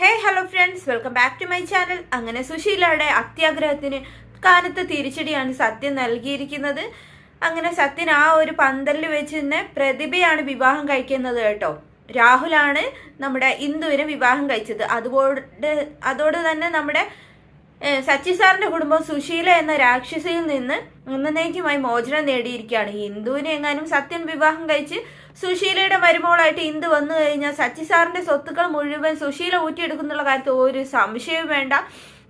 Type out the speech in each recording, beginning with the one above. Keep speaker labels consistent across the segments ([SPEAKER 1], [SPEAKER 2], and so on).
[SPEAKER 1] Hello friends, welcome back to my channel. അങ്ങനെ സുശീലയുടെ അത്യാഗ്രഹത്തിന് കാനത്ത് തിരിച്ചടിയാണ് സത്യൻ നൽകിയിരിക്കുന്നത്. അങ്ങനെ സത്യൻ ആ ഒരു പന്തലിൽ വെച്ച് തന്നെ പ്രതിഭയാണ് വിവാഹം കഴിക്കുന്നത് കേട്ടോ. രാഹുലാണ് നമ്മുടെ ഇന്ദുവിനെ വിവാഹം കഴിച്ചത്. അതോട് തന്നെ നമ്മുടെ സച്ചി സാറിന്റെ കുടുംബം സുശീല എന്ന രാക്ഷസിയിൽ നിന്ന് എന്നേക്കുമായി മോചനം നേടിയിരിക്കുകയാണ്. ഹിന്ദുവിനെ എങ്ങാനും സത്യൻ വിവാഹം കഴിച്ച് സുശീലയുടെ മരുമോളായിട്ട് ഇന്ദു വന്നു കഴിഞ്ഞാൽ സച്ചി സാറിന്റെ സ്വത്തുക്കൾ മുഴുവൻ സുശീല ഊറ്റിയെടുക്കുന്നുള്ള കാര്യത്തിൽ ഒരു സംശയവും വേണ്ട.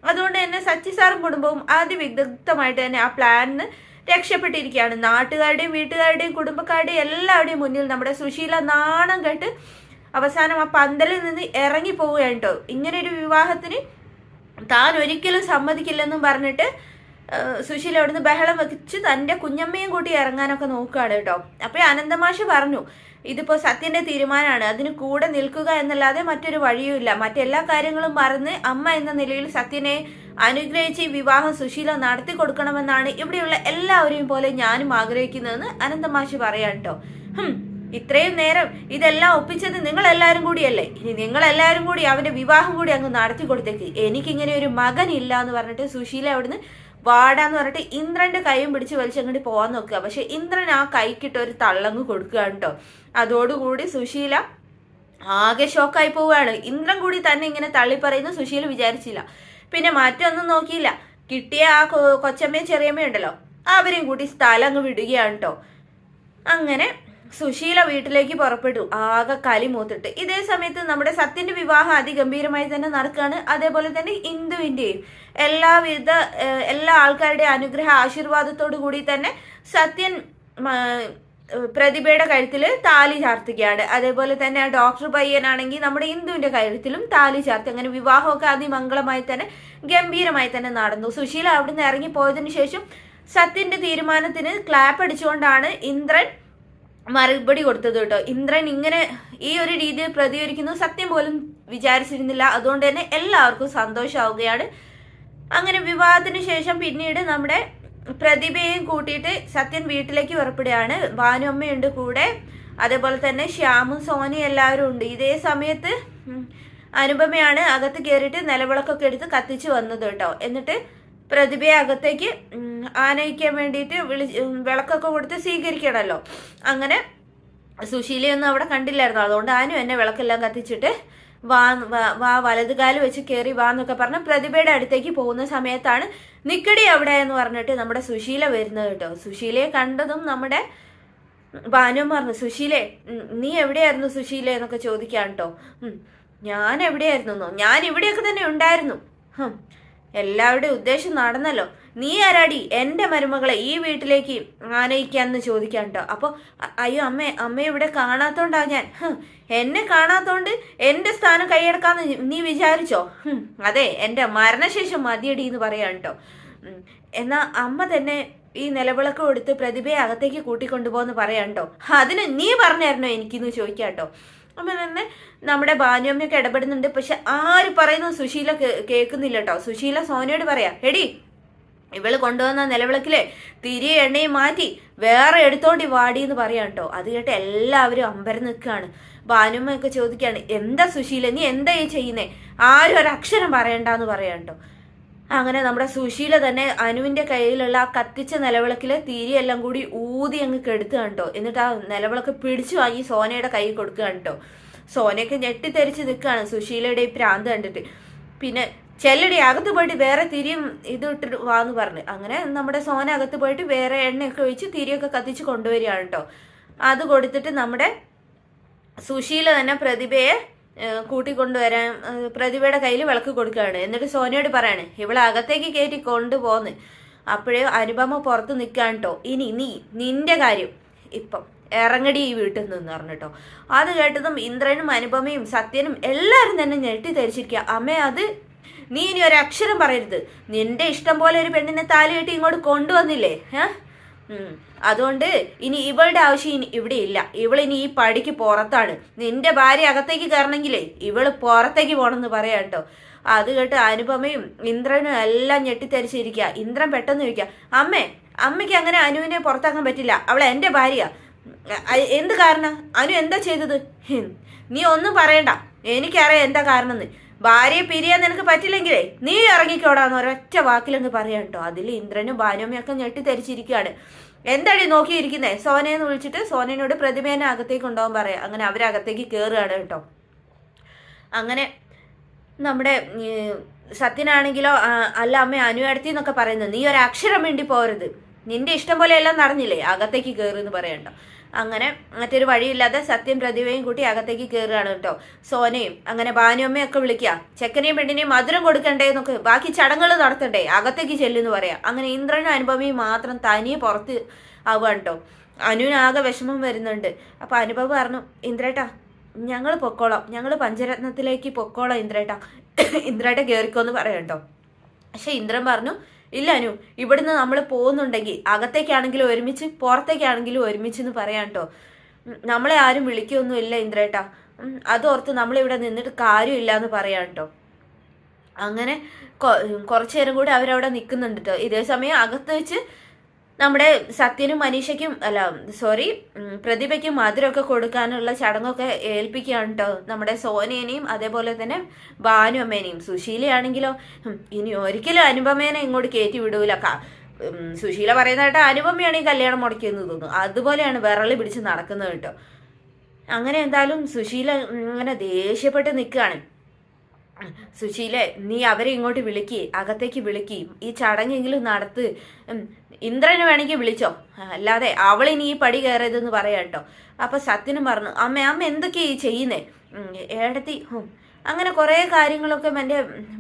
[SPEAKER 1] അതുകൊണ്ട് തന്നെ സച്ചി സാറും കുടുംബവും അതിവിദഗ്ധമായിട്ട് തന്നെ ആ പ്ലാനിന് രക്ഷപ്പെട്ടിരിക്കുകയാണ്. നാട്ടുകാരുടെയും വീട്ടുകാരുടെയും കുടുംബക്കാരുടെയും എല്ലാവരുടെയും മുന്നിൽ നമ്മുടെ സുശീല നാണം കേട്ട് അവസാനം ആ പന്തലിൽ നിന്ന് ഇറങ്ങി പോവുകയാണ് കേട്ടോ. ഇങ്ങനൊരു വിവാഹത്തിന് താൻ ഒരിക്കലും സമ്മതിക്കില്ലെന്നും പറഞ്ഞിട്ട് സുശീല അവിടുന്ന് ബഹളം വെച്ച് തൻ്റെ കുഞ്ഞമ്മയും കൂട്ടി ഇറങ്ങാനൊക്കെ നോക്കുകയാണ് കേട്ടോ. അപ്പോൾ അനന്തമാഷ് പറഞ്ഞു, ഇതിപ്പോൾ സത്യന്റെ തീരുമാനമാണ്, അതിന് കൂടെ നിൽക്കുക എന്നല്ലാതെ മറ്റൊരു വഴിയുമില്ല. മറ്റെല്ലാ കാര്യങ്ങളും മറന്ന് അമ്മ എന്ന നിലയിൽ സത്യനെ അനുഗ്രഹിച്ച് ഈ വിവാഹം സുശീല നടത്തി കൊടുക്കണമെന്നാണ് ഇവിടെയുള്ള എല്ലാവരെയും പോലെ ഞാനും ആഗ്രഹിക്കുന്നതെന്ന് അനന്തമാഷ് പറയാൻ കേട്ടോ. ഇത്രയും നേരം ഇതെല്ലാം ഒപ്പിച്ചത് നിങ്ങളെല്ലാവരും കൂടിയല്ലേ, ഇനി നിങ്ങളെല്ലാവരും കൂടി അവന്റെ വിവാഹം കൂടി അങ്ങ് നടത്തി കൊടുത്തേക്ക്. എനിക്കിങ്ങനെ ഒരു മകനില്ല എന്ന് പറഞ്ഞിട്ട് സുശീല അവിടുന്ന് വാടാന്ന് പറഞ്ഞിട്ട് ഇന്ദ്രന്റെ കൈയും പിടിച്ച് വലിച്ചങ്ങോട്ട് പോകാൻ നോക്കുക. പക്ഷെ ഇന്ദ്രൻ ആ കൈക്കിട്ട് ഒരു തള്ളങ്ങ് കൊടുക്കുകയാണ് കേട്ടോ. അതോടുകൂടി സുശീല ആകെ ഷോക്കായി പോവുകയാണ്. ഇന്ദ്രൻ കൂടി തന്നെ ഇങ്ങനെ തള്ളി പറയുന്നു സുശീല വിചാരിച്ചില്ല. പിന്നെ മറ്റൊന്നും നോക്കിയില്ല, കിട്ടിയ ആ കൊച്ചമ്മയും ചെറിയമ്മയും ഉണ്ടല്ലോ, അവരെയും കൂടി സ്ഥലം അങ്ങ് വിടുകയാണ് കേട്ടോ. അങ്ങനെ സുശീല വീട്ടിലേക്ക് പുറപ്പെട്ടു, ആകെ കലിമൂത്തിട്ട്. ഇതേ സമയത്ത് നമ്മുടെ സത്യന്റെ വിവാഹം അതിഗംഭീരമായി തന്നെ നടക്കുകയാണ്. അതേപോലെ തന്നെ ഇന്ദുവിന്റെയും എല്ലാ ആൾക്കാരുടെ അനുഗ്രഹ ആശീർവാദത്തോടു കൂടി തന്നെ സത്യൻ പ്രതിഭയുടെ കഴുത്തിൽ താലി ചാർത്തുകയാണ്. അതേപോലെ തന്നെ ആ ഡോക്ടർ പയ്യനാണെങ്കിൽ നമ്മുടെ ഇന്ദുവിന്റെ കഴുത്തിലും താലി ചാർത്തി. അങ്ങനെ വിവാഹമൊക്കെ അതിമംഗളമായി തന്നെ ഗംഭീരമായി തന്നെ നടന്നു. സുശീല അവിടുന്ന് ഇറങ്ങി പോയതിനു ശേഷം സത്യന്റെ തീരുമാനത്തിന് ക്ലാപ്പ് അടിച്ചുകൊണ്ടാണ് ഇന്ദ്രൻ മറുപടി കൊടുത്തത് കേട്ടോ. ഇന്ദ്രൻ ഇങ്ങനെ ഈ ഒരു രീതിയിൽ പ്രതികരിക്കുന്നു സത്യം പോലും വിചാരിച്ചിരുന്നില്ല. അതുകൊണ്ട് തന്നെ എല്ലാവർക്കും സന്തോഷമാവുകയാണ്. അങ്ങനെ വിവാഹത്തിന് ശേഷം പിന്നീട് നമ്മുടെ പ്രതിഭയെയും കൂട്ടിയിട്ട് സത്യൻ വീട്ടിലേക്ക് പുറപ്പെടുകയാണ്. ഭാനുമ്മയുണ്ട് കൂടെ, അതേപോലെ തന്നെ ശ്യാമും സോനിയും എല്ലാവരും ഉണ്ട്. ഇതേ സമയത്ത് അനുപമയാണ് അകത്ത് കയറിയിട്ട് നിലവിളക്കൊക്കെ എടുത്ത് കത്തിച്ച് വന്നത് കേട്ടോ. എന്നിട്ട് പ്രതിഭയെ അകത്തേക്ക് ആനയിക്കാൻ വേണ്ടിയിട്ട് വിളക്കൊക്കെ കൊടുത്ത് സ്വീകരിക്കണമല്ലോ. അങ്ങനെ സുശീലയൊന്നും അവിടെ കണ്ടില്ലായിരുന്നു. അതുകൊണ്ട് ആനും എന്നെ വിളക്കെല്ലാം കത്തിച്ചിട്ട് വാ വലതുകാല് വെച്ച് കയറി വാ എന്നൊക്കെ പറഞ്ഞ് പ്രതിഭയുടെ അടുത്തേക്ക് പോകുന്ന സമയത്താണ് നിക്കടി അവിടെ എന്ന് പറഞ്ഞിട്ട് നമ്മുടെ സുശീല വരുന്നത് കേട്ടോ. സുശീലയെ കണ്ടതും നമ്മുടെ ഭാനു പറഞ്ഞു, സുശീലേ നീ എവിടെയായിരുന്നു സുശീല എന്നൊക്കെ ചോദിക്കാൻ കേട്ടോ. ഞാൻ എവിടെയായിരുന്നു? ഞാൻ ഇവിടെയൊക്കെ തന്നെ ഉണ്ടായിരുന്നു. എല്ലാവരുടെയും ഉദ്ദേശം നടന്നല്ലോ. നീ ആരാടി എന്റെ മരുമകളെ ഈ വീട്ടിലേക്ക് ആനയിക്കാന്ന് ചോദിക്കാൻ കേട്ടോ. അപ്പോൾ അയ്യോ അമ്മ ഇവിടെ കാണാത്തോണ്ടാ ഞാൻ. എന്നെ കാണാത്തോണ്ട് എന്റെ സ്ഥാനം കൈയെടുക്കാന്ന് നീ വിചാരിച്ചോ? അതെ, എന്റെ മരണശേഷം മതിയടി എന്ന് പറയാൻ കേട്ടോ. എന്നാ അമ്മ തന്നെ ഈ നിലവിളക്ക് കൊടുത്ത് പ്രതിഭയെ അകത്തേക്ക് കൂട്ടിക്കൊണ്ടുപോകുന്ന പറയാൻ കേട്ടോ. അതിന് നീ പറഞ്ഞായിരുന്നോ എനിക്കിന്ന് ചോദിക്കാം കേട്ടോ. അപ്പം തന്നെ നമ്മുടെ ഭാനുമ്മയൊക്കെ ഇടപെടുന്നുണ്ട്. പക്ഷെ ആര് പറയുന്നു സുശീല കേൾക്കുന്നില്ല കേട്ടോ. സുശീല സോനയോട് പറയാ, എടി ഇവള് കൊണ്ടുവന്ന നിലവിളക്കിലെ തിരി എണ്ണയും മാറ്റി വേറെ എടുത്തോണ്ടി വാടി എന്ന് പറയാം കേട്ടോ. അത് കേട്ട് എല്ലാവരും അമ്പരം നിൽക്കുകയാണ്. ഭാനുമ്മയൊക്കെ ചോദിക്കുകയാണ്, എന്താ സുശീല നീ എന്താ ഈ ചെയ്യുന്നേ? ആരും ഒരക്ഷരം പറയണ്ടെന്ന് പറയാം കേട്ടോ. അങ്ങനെ നമ്മുടെ സുശീല തന്നെ അനുവിന്റെ കയ്യിലുള്ള ആ കത്തിച്ച നിലവിളക്കിലെ തിരിയെല്ലാം കൂടി ഊതി അങ്ങ് കെടുത്തുക കേട്ടോ. എന്നിട്ട് ആ നിലവിളക്ക് പിടിച്ചു വാങ്ങി സോനയുടെ കൈ കൊടുക്കുക കേട്ടോ. സോനയൊക്കെ ഞെട്ടിത്തെറിച്ച് നിൽക്കുകയാണ് സുശീലയുടെ ഈ പ്രാന്ത് കണ്ടിട്ട്. പിന്നെ ചെല്ലടി അകത്ത് പോയിട്ട് വേറെ തിരിയും ഇത് ഇട്ടിട്ട് വാന്ന് പറഞ്ഞു. അങ്ങനെ നമ്മുടെ സോന അകത്ത് പോയിട്ട് വേറെ എണ്ണയൊക്കെ ഒഴിച്ച് തിരിയൊക്കെ കത്തിച്ച് കൊണ്ടുവരികയാണ് കേട്ടോ. അത് കൊടുത്തിട്ട് നമ്മുടെ സുശീല തന്നെ പ്രതിഭയെ കൂട്ടിക്കൊണ്ടുവരാൻ പ്രതിഭയുടെ കയ്യിൽ വിളക്ക് കൊടുക്കുകയാണ്. എന്നിട്ട് സോനയോട് പറയാണ്, ഇവളെ അകത്തേക്ക് കയറ്റി കൊണ്ടുപോന്ന്. അപ്പോഴേ അനുപമ പുറത്ത് നിൽക്കാൻ കേട്ടോ. ഇനി നിന്റെ കാര്യം ഇപ്പം ഇറങ്ങടി ഈ വീട്ടിൽ നിന്ന് പറഞ്ഞിട്ടോ. അത് കേട്ടതും ഇന്ദ്രനും അനുപമയും സത്യനും എല്ലാവരും തന്നെ ഞെട്ടിത്തെറിച്ചിരിക്കുക. അമ്മേ അത് നീ ഇനി ഒരു അക്ഷരം പറയരുത്. നിന്റെ ഇഷ്ടം പോലെ ഒരു പെണ്ണിനെ താലി കെട്ടി ഇങ്ങോട്ട് കൊണ്ടുവന്നില്ലേ? അതുകൊണ്ട് ഇനി ഇവളുടെ ആവശ്യം ഇവിടെ ഇല്ല. ഇവളിനി ഈ പടിക്ക് പുറത്താണ്. നിന്റെ ഭാര്യ അകത്തേക്ക് കയറണമെങ്കിലേ ഇവള് പുറത്തേക്ക് പോകണമെന്ന് പറയാം കേട്ടോ. അത് കേട്ട് അനുപമയും ഇന്ദ്രനും എല്ലാം ഞെട്ടിത്തെറിച്ചിരിക്കുക. ഇന്ദ്രൻ പെട്ടെന്ന് ചോദിക്കുക, അമ്മയ്ക്ക് അങ്ങനെ അനുവിനെ പുറത്താക്കാൻ പറ്റില്ല, അവൾ എന്റെ ഭാര്യ. എന്ത് കാരണം? അനു എന്താ ചെയ്തത്? നീ ഒന്നും പറയണ്ട, എനിക്കറിയാം എന്താ കാരണം എന്ന്. ഭാര്യയെ പിരിയാൻ നിനക്ക് പറ്റില്ലെങ്കിലേ നീ ഇറങ്ങിക്കോടാന്ന് ഒരൊറ്റ വാക്കിലങ്ങ് പറയാം കേട്ടോ. അതിൽ ഇന്ദ്രനും ഭാനുമ്മയൊക്കെ ഞെട്ടിത്തെരിച്ചിരിക്കുകയാണ്. എന്താടി നോക്കിയിരിക്കുന്നേ? സോനയെന്ന് വിളിച്ചിട്ട് സോനയോട് പ്രതിമേനെ അകത്തേക്ക് കൊണ്ടുപോകാൻ പറയാം. അങ്ങനെ അവരകത്തേക്ക് കയറുകയാണ് കേട്ടോ. അങ്ങനെ നമ്മുടെ സത്യനാണെങ്കിലോ അല്ല അമ്മ അനുവടുത്തി എന്നൊക്കെ പറയുന്നത്, നീ ഒരു അക്ഷരം വേണ്ടി പോരുത്, നിന്റെ ഇഷ്ടം പോലെ എല്ലാം നടന്നില്ലേ, അകത്തേക്ക് കയറുമെന്ന് പറയണ്ടോ. അങ്ങനെ മറ്റൊരു വഴിയില്ലാതെ സത്യം പ്രതിഭയും കൂട്ടി അകത്തേക്ക് കയറുകയാണ് കേട്ടോ. സോനയും അങ്ങനെ ഭാനുമ്മയൊക്കെ വിളിക്കുക, ചെക്കനെയും പെണ്ണിനെയും മധുരം കൊടുക്കണ്ടേ എന്നൊക്കെ, ബാക്കി ചടങ്ങുകൾ നടത്തണ്ടേ, അകത്തേക്ക് ചെല്ലുമെന്ന് പറയാം. അങ്ങനെ ഇന്ദ്രനും അനുപമയും മാത്രം തനിയെ പുറത്ത് ആവുകയാണ് കേട്ടോ. അനുവിനാകെ വിഷമം വരുന്നുണ്ട്. അപ്പൊ അനുപമ പറഞ്ഞു, ഇന്ദ്രേട്ടാ ഞങ്ങൾ പൊക്കോളാം, ഞങ്ങൾ പഞ്ചരത്നത്തിലേക്ക് പൊക്കോളാം ഇന്ദ്രേട്ടാ, ഇന്ദ്രേട്ട കയറിക്കോന്ന് പറയാം കേട്ടോ. പക്ഷെ ഇന്ദ്രൻ പറഞ്ഞു, ഇല്ല അനു, ഇവിടുന്ന് നമ്മൾ പോകുന്നുണ്ടെങ്കിൽ അകത്തേക്കാണെങ്കിലും ഒരുമിച്ച് പുറത്തേക്കാണെങ്കിലും ഒരുമിച്ചെന്ന് പറയാം കേട്ടോ. നമ്മളെ ആരും വിളിക്കൊന്നും ഇല്ല ഇന്ദ്രേട്ടാ, അതോർത്ത് നമ്മളിവിടെ നിന്നിട്ട് കാര്യമില്ല എന്ന് പറയാം കേട്ടോ. അങ്ങനെ കുറച്ചു നേരം കൂടി അവരവിടെ നിൽക്കുന്നുണ്ട് കേട്ടോ. ഇതേ സമയം അകത്ത് വെച്ച് നമ്മുടെ സത്യനും മനീഷയ്ക്കും പ്രതിഭയ്ക്കും മധുരമൊക്കെ കൊടുക്കാനുള്ള ചടങ്ങൊക്കെ ഏൽപ്പിക്കുകയാണ് കേട്ടോ നമ്മുടെ സോനേനെയും അതേപോലെ തന്നെ ഭാനുമ്മേനെയും. സുശീലയാണെങ്കിലോ ഇനി ഒരിക്കലും അനുപമേനെ ഇങ്ങോട്ട് കയറ്റി വിടൂല. സുശീല പറയുന്നതായിട്ട് അനുപമയാണ് ഈ കല്യാണം മുടക്കിയെന്ന് തോന്നുന്നു. അതുപോലെയാണ് വിരളി പിടിച്ച് നടക്കുന്നത് കേട്ടോ. അങ്ങനെ എന്തായാലും സുശീല ഇങ്ങനെ ദേഷ്യപ്പെട്ട് നിൽക്കുകയാണ്. സുശീലെ, നീ അവരെ ഇങ്ങോട്ട് വിളിക്ക്, അകത്തേക്ക് വിളിക്ക്, ഈ ചടങ്ങെങ്കിലും നടത്ത്, ഇന്ദ്രനെ വേണമെങ്കിൽ വിളിച്ചോ, അല്ലാതെ അവളിനി ഈ പടി കയറിയതെന്ന് പറയാം കേട്ടോ. അപ്പൊ സത്യനും പറഞ്ഞു, അമ്മ എന്തൊക്കെയാ ഈ ചെയ്യുന്നേ ഏടത്തി? അങ്ങനെ കുറെ കാര്യങ്ങളൊക്കെ എൻ്റെ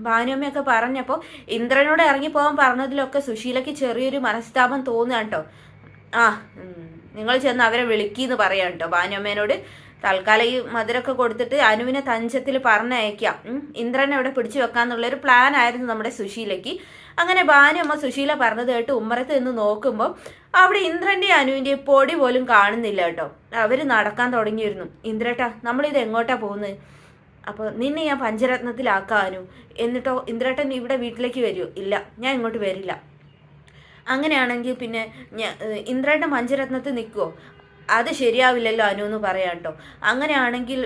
[SPEAKER 1] ഭാനുമ്മയൊക്കെ പറഞ്ഞപ്പോൾ ഇന്ദ്രനോട് ഇറങ്ങിപ്പോകാൻ പറഞ്ഞതിലൊക്കെ സുശീലയ്ക്ക് ചെറിയൊരു മനസ്താപം തോന്നുക കേട്ടോ. നിങ്ങൾ ചെന്ന് അവരെ വിളിക്കിന്ന് പറയാം കേട്ടോ ഭാനുമ്മേനോട്. തൽക്കാലം ഈ മധുരമൊക്കെ കൊടുത്തിട്ട് അനുവിനെ തഞ്ചത്തിൽ പറഞ്ഞയക്കാം, ഇന്ദ്രനെ ഇവിടെ പിടിച്ചു വെക്കാന്നുള്ളൊരു പ്ലാൻ ആയിരുന്നു നമ്മുടെ സുശീലയ്ക്ക്. അങ്ങനെ ഭാനുമ്മ സുശീല പറഞ്ഞത് കേട്ട് ഉമ്മറത്ത് നിന്ന് നോക്കുമ്പോൾ അവിടെ ഇന്ദ്രന്റെയും അനുവിന്റെയും പൊടി പോലും കാണുന്നില്ല കേട്ടോ. അവര് നടക്കാൻ തുടങ്ങിയിരുന്നു. ഇന്ദ്രേട്ടാ നമ്മളിത് എങ്ങോട്ടാ പോകുന്നത്? അപ്പോൾ നിന്നെ ഞാൻ പഞ്ചരത്നത്തിലാക്കാം അനു. എന്നിട്ടോ ഇന്ദ്രേട്ടൻ ഇവിടെ വീട്ടിലേക്ക് വരുമോ? ഇല്ല, ഞാൻ ഇങ്ങോട്ട് വരില്ല. അങ്ങനെയാണെങ്കിൽ പിന്നെ ഇന്ദ്രേട്ടൻ പഞ്ചരത്നത്തിൽ നിൽക്കുമോ? അത് ശരിയാവില്ലല്ലോ അനു എന്ന് പറയാം കേട്ടോ. അങ്ങനെയാണെങ്കിൽ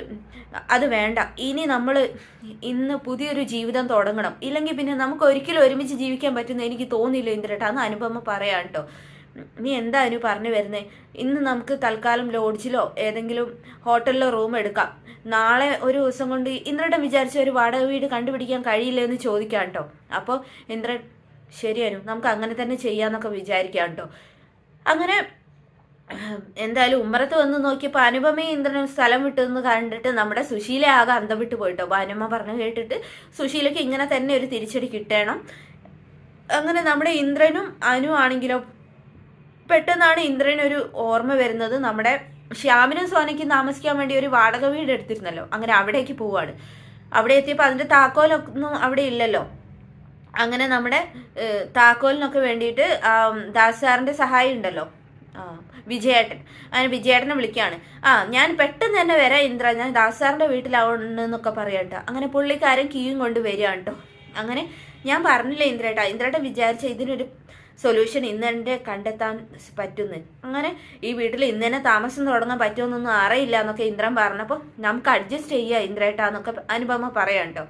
[SPEAKER 1] അത് വേണ്ട, ഇനി നമ്മൾ ഇന്ന് പുതിയൊരു ജീവിതം തുടങ്ങണം, ഇല്ലെങ്കിൽ പിന്നെ നമുക്ക് ഒരിക്കലും ഒരുമിച്ച് ജീവിക്കാൻ പറ്റുന്ന എനിക്ക് തോന്നിയില്ല ഇന്ദ്രേട്ടാ എന്ന് അനുപമ പറയാം കേട്ടോ. നീ എന്താ അനു പറഞ്ഞു വരുന്നേ? ഇന്ന് നമുക്ക് തൽക്കാലം ലോഡ്ജിലോ ഏതെങ്കിലും ഹോട്ടലിലോ റൂം എടുക്കാം, നാളെ ഒരു ദിവസം കൊണ്ട് ഇന്ദ്രേട്ടൻ വിചാരിച്ച ഒരു വാടക വീട് കണ്ടുപിടിക്കാൻ കഴിയില്ല എന്ന് ചോദിക്കാം കേട്ടോ. അപ്പോൾ ഇന്ദ്രൻ ശരി അനു, നമുക്ക് അങ്ങനെ തന്നെ ചെയ്യാന്നൊക്കെ വിചാരിക്കാം കേട്ടോ. അങ്ങനെ എന്തായാലും ഉമ്മറത്ത് വന്ന് നോക്കിയപ്പോൾ അനുപമയും ഇന്ദ്രനും സ്ഥലം വിട്ടെന്ന് കണ്ടിട്ട് നമ്മുടെ സുശീല ആകെ അന്തം വിട്ട് പോയിട്ടോ. ഭാനുമ്മ പറഞ്ഞു കേട്ടിട്ട് സുശീലയ്ക്ക് ഇങ്ങനെ തന്നെ ഒരു തിരിച്ചടി കിട്ടണം. അങ്ങനെ നമ്മുടെ ഇന്ദ്രനും അനു ആണെങ്കിലോ പെട്ടെന്നാണ് ഇന്ദ്രനൊരു ഓർമ്മ വരുന്നത്, നമ്മുടെ ശ്യാമിനും സോനയ്ക്കും താമസിക്കാൻ വേണ്ടി ഒരു വാടക വീട് എടുത്തിരുന്നല്ലോ, അങ്ങനെ അവിടേക്ക് പോവാണ്. അവിടെ എത്തിയപ്പോൾ അതിന്റെ താക്കോലൊന്നും അവിടെ ഇല്ലല്ലോ. അങ്ങനെ നമ്മുടെ താക്കോലിനൊക്കെ വേണ്ടിയിട്ട് ദാസ് സാറിന്റെ സഹായം ഉണ്ടല്ലോ, വിജയേട്ടൻ, അങ്ങനെ വിജയേട്ടനെ വിളിക്കുകയാണ്. ഞാൻ പെട്ടെന്ന് തന്നെ വരാം ഇന്ദ്ര, ഞാൻ ദാസ് സാറിന്റെ വീട്ടിലാവണമെന്നൊക്കെ പറയാട്ടോ. അങ്ങനെ പുള്ളിക്കാരൻ കീയും കൊണ്ട് വരികയാണ് കേട്ടോ. അങ്ങനെ ഞാൻ പറഞ്ഞില്ലേ ഇന്ദ്രേട്ടൻ വിചാരിച്ച ഇതിനൊരു സൊല്യൂഷൻ ഇന്ന് തന്നെ കണ്ടെത്താൻ പറ്റുന്നു. അങ്ങനെ ഈ വീട്ടിൽ ഇന്ന് തന്നെ താമസം തുടങ്ങാൻ പറ്റുമെന്നൊന്നും അറിയില്ല എന്നൊക്കെ ഇന്ദ്രൻ പറഞ്ഞപ്പോൾ നമുക്ക് അഡ്ജസ്റ്റ് ചെയ്യുക ഇന്ദ്രേട്ടാന്നൊക്കെ അനുപമ പറയാം കേട്ടോ.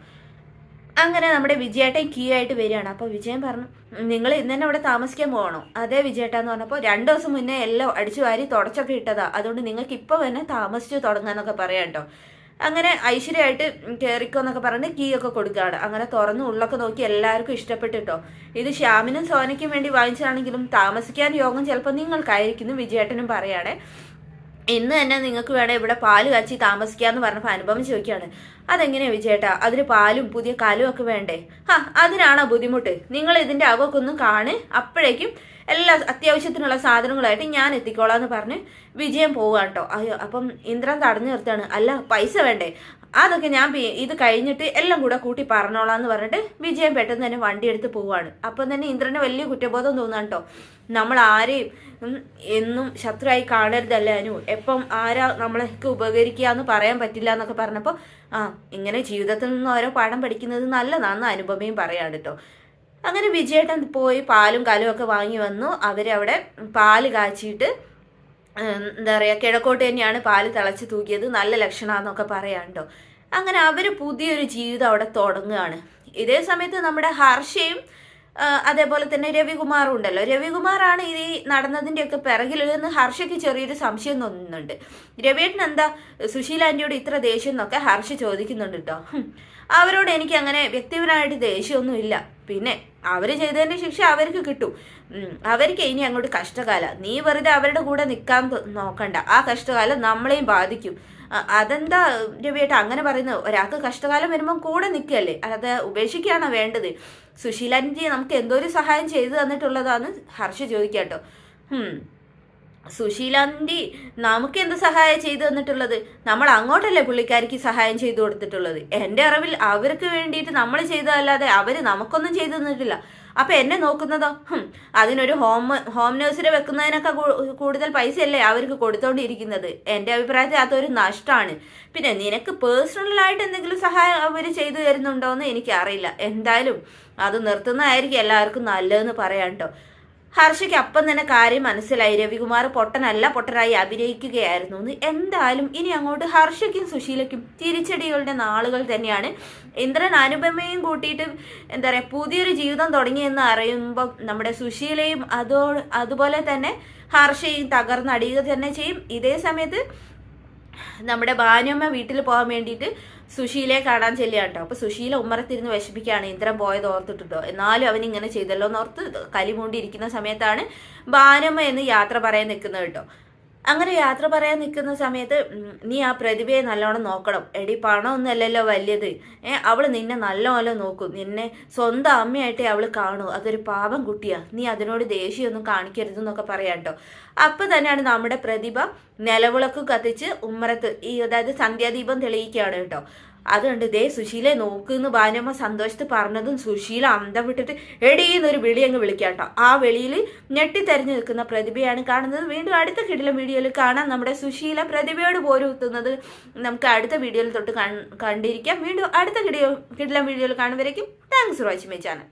[SPEAKER 1] അങ്ങനെ നമ്മുടെ വിജയേട്ടൻ കീ ആയിട്ട് വരികയാണ്. അപ്പോൾ വിജയൻ പറഞ്ഞു, നിങ്ങൾ ഇന്ന് തന്നെ ഇവിടെ താമസിക്കാൻ പോകണോ? അതേ വിജയേട്ടാന്ന് പറഞ്ഞപ്പോൾ 2 ദിവസം മുന്നേ എല്ലാം അടിച്ചു വാരി തുടച്ചൊക്കെ ഇട്ടതാ, അതുകൊണ്ട് നിങ്ങൾക്ക് ഇപ്പോൾ തന്നെ താമസിച്ചു തുടങ്ങാന്നൊക്കെ പറയാം കേട്ടോ. അങ്ങനെ ഐശ്വര്യമായിട്ട് കയറിക്കോന്നൊക്കെ പറഞ്ഞ് കീ ഒക്കെ കൊടുക്കുകയാണ്. അങ്ങനെ തുറന്ന് ഉള്ളൊക്കെ നോക്കി എല്ലാവർക്കും ഇഷ്ടപ്പെട്ടിട്ടോ. ഇത് ശ്യാമിനും സോനയ്ക്കും വേണ്ടി വാങ്ങിച്ചതാണെങ്കിലും താമസിക്കാൻ യോഗം ചിലപ്പോൾ നിങ്ങൾക്കായിരിക്കുന്നു വിജയേട്ടനും പറയുകയാണെ. ഇന്ന് തന്നെ നിങ്ങൾക്ക് വേണം ഇവിടെ പാല് കാച്ചി താമസിക്കാന്ന് പറഞ്ഞപ്പോൾ അനുപമ ചോദിക്കുകയാണ്, അതെങ്ങനെയാ വിജയേട്ടാ, അതിന് പാലും പുതിയ കലും ഒക്കെ വേണ്ടേ? അതിനാണോ ബുദ്ധിമുട്ട്? നിങ്ങൾ ഇതിന്റെ അകമൊക്കെ ഒന്നും കാണ്, അപ്പോഴേക്കും എല്ലാ അത്യാവശ്യത്തിനുള്ള സാധനങ്ങളായിട്ട് ഞാൻ എത്തിക്കോളാന്ന് പറഞ്ഞ് വിജയം പോവുകയാണ് കേട്ടോ. അയ്യോ, അപ്പം ഇന്ദ്രൻ തടഞ്ഞു നിർത്തുകയാണ്, അല്ല പൈസ വേണ്ടേ? അതൊക്കെ ഞാൻ ഇത് കഴിഞ്ഞിട്ട് എല്ലാം കൂടെ കൂട്ടി പറഞ്ഞോളാന്ന് പറഞ്ഞിട്ട് വിജയം പെട്ടെന്ന് തന്നെ വണ്ടി എടുത്ത് പോവാണ്. അപ്പം തന്നെ ഇന്ദ്രന് വലിയ കുറ്റബോധം തോന്നാണ് കേട്ടോ. നമ്മൾ ആരെയും എന്നും ശത്രുവായി കാണരുതല്ലേ അനു, എപ്പം ആരാ നമ്മളൊക്കെ ഉപകരിക്കുക എന്ന് പറയാൻ പറ്റില്ല എന്നൊക്കെ പറഞ്ഞപ്പോൾ ഇങ്ങനെ ജീവിതത്തിൽ നിന്ന് ഓരോ പാഠം പഠിക്കുന്നത് നല്ലതാണെന്ന് അനുപമയും പറയാണ് കേട്ടോ. അങ്ങനെ വിജയേട്ടൻ പോയി പാലും കലും ഒക്കെ വാങ്ങി വന്നു. അവരവിടെ പാല് കാച്ചിട്ട് എന്താ പറയുക, കിഴക്കോട്ട് തന്നെയാണ് പാല് തിളച്ച് തൂക്കിയത്, നല്ല ലക്ഷണമാണെന്നൊക്കെ പറയാം കേട്ടോ. അങ്ങനെ അവർ പുതിയൊരു ജീവിതം അവിടെ തുടങ്ങുകയാണ്. ഇതേ സമയത്ത് നമ്മുടെ ഹർഷയും അതേപോലെ തന്നെ രവികുമാറും ഉണ്ടല്ലോ. രവികുമാറാണ് ഈ നടന്നതിൻ്റെയൊക്കെ പിറകിലെന്ന് ഹർഷയ്ക്ക് ചെറിയൊരു സംശയം തോന്നുന്നുണ്ട്. രവിയേട്ടൻ എന്താ സുശീല ആൻറ്റിയോട് ഇത്ര ദേഷ്യം എന്നൊക്കെ ഹർഷ ചോദിക്കുന്നുണ്ട് കേട്ടോ. അവരോട് എനിക്ക് അങ്ങനെ വ്യക്തിപരമായിട്ട് ദേഷ്യമൊന്നും ഇല്ല. പിന്നെ അവർ ചെയ്തതിൻ്റെ ശിക്ഷ അവർക്ക് കിട്ടും. അവർക്ക് ഇനി അങ്ങോട്ട് കഷ്ടകാല. നീ വെറുതെ അവരുടെ കൂടെ നിൽക്കാൻ നോക്കണ്ട. ആ കഷ്ടകാലം നമ്മളെയും ബാധിക്കും. അതെന്താ രവിയേട്ട അങ്ങനെ പറയുന്നത്? ഒരാൾക്ക് കഷ്ടകാലം വരുമ്പം കൂടെ നിൽക്കുകയല്ലേ, അല്ലാതെ ഉപേക്ഷിക്കുകയാണോ വേണ്ടത്? സുശീലാൻറ്റി നമുക്ക് എന്തോ ഒരു സഹായം ചെയ്തു തന്നിട്ടുള്ളതാന്ന് ഹർഷ ചോദിക്കാട്ടോ. സുശീലാൻറ്റി നമുക്ക് എന്ത് സഹായം ചെയ്തു തന്നിട്ടുള്ളത്? നമ്മൾ അങ്ങോട്ടല്ലേ പുള്ളിക്കാരിക്ക് സഹായം ചെയ്തു കൊടുത്തിട്ടുള്ളത്. എൻ്റെ അറിവിൽ അവർക്ക് വേണ്ടിയിട്ട് നമ്മൾ ചെയ്തതല്ലാതെ അവർ നമുക്കൊന്നും ചെയ്തു തന്നിട്ടില്ല. അപ്പൊ എന്നെ നോക്കുന്നതോ? അതിനൊരു ഹോം നഴ്സിനെ വെക്കുന്നതിനൊക്കെ കൂടുതൽ പൈസയല്ലേ അവർക്ക് കൊടുത്തോണ്ടിരിക്കുന്നത്. എൻ്റെ അഭിപ്രായത്തിൽ അതൊരു നഷ്ടമാണ്. പിന്നെ നിനക്ക് പേഴ്സണലായിട്ട് എന്തെങ്കിലും സഹായം അവർ ചെയ്തു തരുന്നുണ്ടോ എന്ന് എനിക്കറിയില്ല. എന്തായാലും അത് നിർത്തുന്നതായിരിക്കും എല്ലാവർക്കും നല്ലതെന്ന് പറയാം കേട്ടോ. ഹർഷയ്ക്ക് അപ്പം തന്നെ കാര്യം മനസ്സിലായി. രവികുമാർ പൊട്ടനായി അഭിനയിക്കുകയായിരുന്നു എന്ന്. എന്തായാലും ഇനി അങ്ങോട്ട് ഹർഷയ്ക്കും സുശീലയ്ക്കും തിരിച്ചടികളുടെ നാളുകൾ തന്നെയാണ്. ഇന്ദ്രൻ അനുപമയും കൂട്ടിയിട്ട് എന്താ പറയുക പുതിയൊരു ജീവിതം തുടങ്ങിയെന്ന് അറിയുമ്പം നമ്മുടെ സുശീലയും അതുപോലെ തന്നെ ഹർഷയും തകർന്നടിയുക തന്നെ ചെയ്യും. ഇതേ സമയത്ത് നമ്മുടെ ഭാനുമ്മ വീട്ടിൽ പോകാൻ വേണ്ടിയിട്ട് സുശീലയെ കാണാൻ ചെല്ലുകയാണ് കേട്ടോ. അപ്പൊ സുശീല ഉമ്മറത്തിരുന്ന് വിഷമിക്കുകയാണ്. ഇന്ദ്രൻ പോയത് ഓർത്തിട്ടോ, എന്നാലും അവൻ ഇങ്ങനെ ചെയ്തല്ലോ എന്നോർത്ത് കലിമൂണ്ടിയിരിക്കുന്ന സമയത്താണ് ഭാനുമ്മ എന്ന് യാത്ര പറയാൻ നിൽക്കുന്നത് കേട്ടോ. അങ്ങനെ യാത്ര പറയാൻ നിൽക്കുന്ന സമയത്ത് നീ ആ പ്രതിഭയെ നല്ലോണം നോക്കണം. എടി പണമൊന്നുമല്ലല്ലോ വലിയത്. അവൾ നിന്നെ നല്ലോണം നോക്കും. നിന്നെ സ്വന്തം അമ്മയായിട്ടേ അവൾ കാണൂ. അതൊരു പാവം കുട്ടിയാ. നീ അതിനോട് ദേഷ്യമൊന്നും കാണിക്കരുതെന്നൊക്കെ പറയാം കേട്ടോ. അപ്പം തന്നെയാണ് നമ്മുടെ പ്രതിഭ നിലവിളക്ക് കത്തിച്ച് ഉമ്മറത്ത് അതായത് സന്ധ്യാദീപം തെളിയിക്കുകയാണ് കേട്ടോ. അതുകൊണ്ട് ദേ സുശീലെ നോക്കുന്ന് ഭാനുമ്മ സന്തോഷത്ത് പറഞ്ഞതും സുശീല അന്തം വിട്ടിട്ട് എടീന്നൊരു വിളി അങ്ങ് വിളിക്കാം കേട്ടോ. ആ വെളിയിൽ ഞെട്ടിത്തെരഞ്ഞു നിൽക്കുന്ന പ്രതിഭയാണ് കാണുന്നത്. വീണ്ടും അടുത്ത കിടിലം വീഡിയോയിൽ കാണാം നമ്മുടെ സുശീല പ്രതിഭയോട് പോരുത്തുന്നത്. നമുക്ക് അടുത്ത വീഡിയോയിൽ തൊട്ട് കണ്ടിരിക്കാം. വീണ്ടും അടുത്ത കിടിലം വീഡിയോയിൽ കാണുമ്പോഴേക്കും thanks for watching my channel.